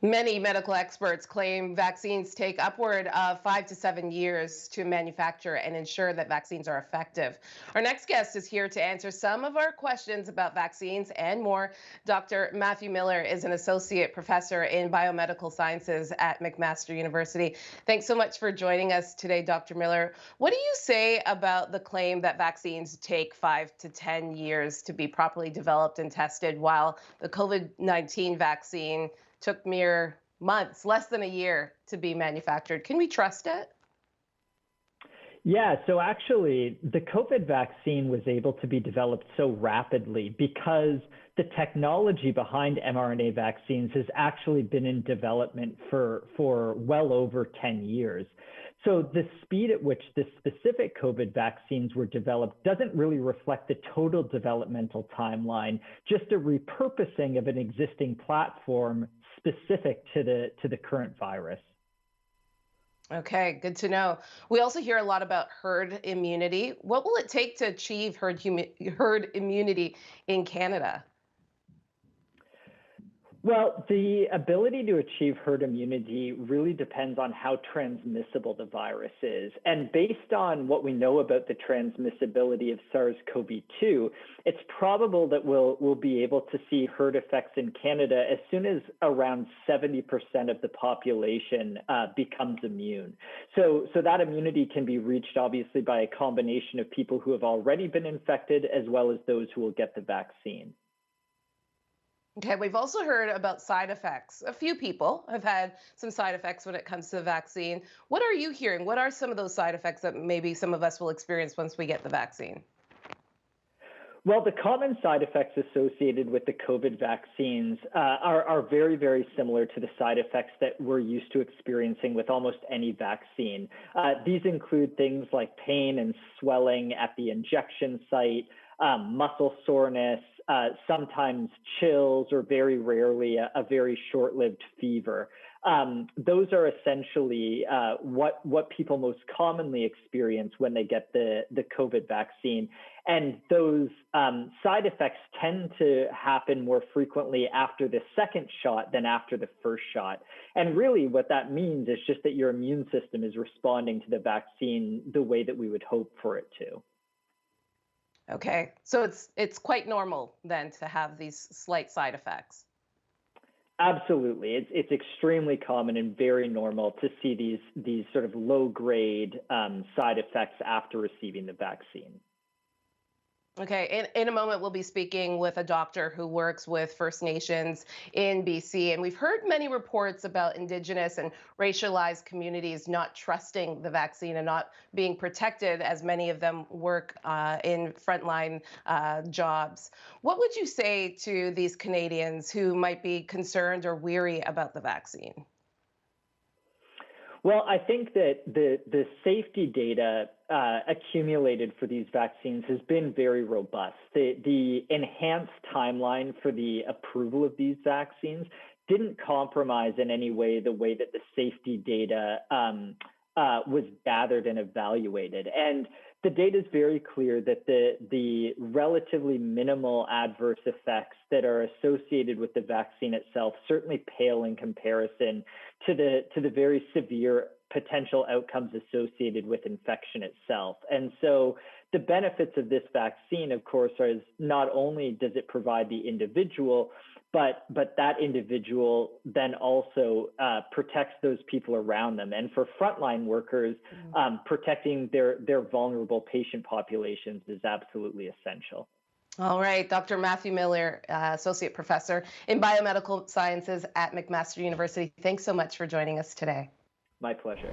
Many medical experts claim vaccines take upward of 5 to 7 years to manufacture and ensure that vaccines are effective. Our next guest is here to answer some of our questions about vaccines and more. Dr. Matthew Miller is an associate professor in biomedical sciences at McMaster University. Thanks so much for joining us today, Dr. Miller. What do you say about the claim that vaccines take 5 to 10 years to be properly developed and tested, while the COVID-19 vaccine took mere months, less than a year, to be manufactured? Can we trust it? Yeah, so actually, the COVID vaccine was able to be developed so rapidly because the technology behind mRNA vaccines has actually been in development for well over 10 years. So the speed at which the specific COVID vaccines were developed doesn't really reflect the total developmental timeline, just a repurposing of an existing platform specific to the current virus. Okay, good to know. We also hear a lot about herd immunity. What will it take to achieve herd immunity in Canada? Well, the ability to achieve herd immunity really depends on how transmissible the virus is. And based on what we know about the transmissibility of SARS-CoV-2, it's probable that we'll be able to see herd effects in Canada as soon as around 70% of the population becomes immune. So that immunity can be reached obviously by a combination of people who have already been infected as well as those who will get the vaccine. Okay, we've also heard about side effects. A few people have had some side effects when it comes to the vaccine. What are you hearing? What are some of those side effects that maybe some of us will experience once we get the vaccine? Well, the common side effects associated with the COVID vaccines are very, very similar to the side effects that we're used to experiencing with almost any vaccine. These include things like pain and swelling at the injection site, muscle soreness, sometimes chills, or very rarely a very short-lived fever. Those are essentially what people most commonly experience when they get the COVID vaccine. And those side effects tend to happen more frequently after the second shot than after the first shot. And really what that means is just that your immune system is responding to the vaccine the way that we would hope for it to. Okay, so it's quite normal then to have these slight side effects. Absolutely, it's extremely common and very normal to see these sort of low grade side effects after receiving the vaccine. Okay, in a moment, we'll be speaking with a doctor who works with First Nations in BC. And we've heard many reports about Indigenous and racialized communities not trusting the vaccine and not being protected, as many of them work in frontline jobs. What would you say to these Canadians who might be concerned or weary about the vaccine? Well, I think that the safety data accumulated for these vaccines has been very robust. The enhanced timeline for the approval of these vaccines didn't compromise in any way the way that the safety data was gathered and evaluated. And the data is very clear that the relatively minimal adverse effects that are associated with the vaccine itself certainly pale in comparison to the very severe potential outcomes associated with infection itself. And so the benefits of this vaccine, of course, is not only does it provide the individual, but that individual then also protects those people around them. And for frontline workers, protecting their vulnerable patient populations is absolutely essential. All right, Dr. Matthew Miller, Associate Professor in Biomedical Sciences at McMaster University. Thanks so much for joining us today. My pleasure.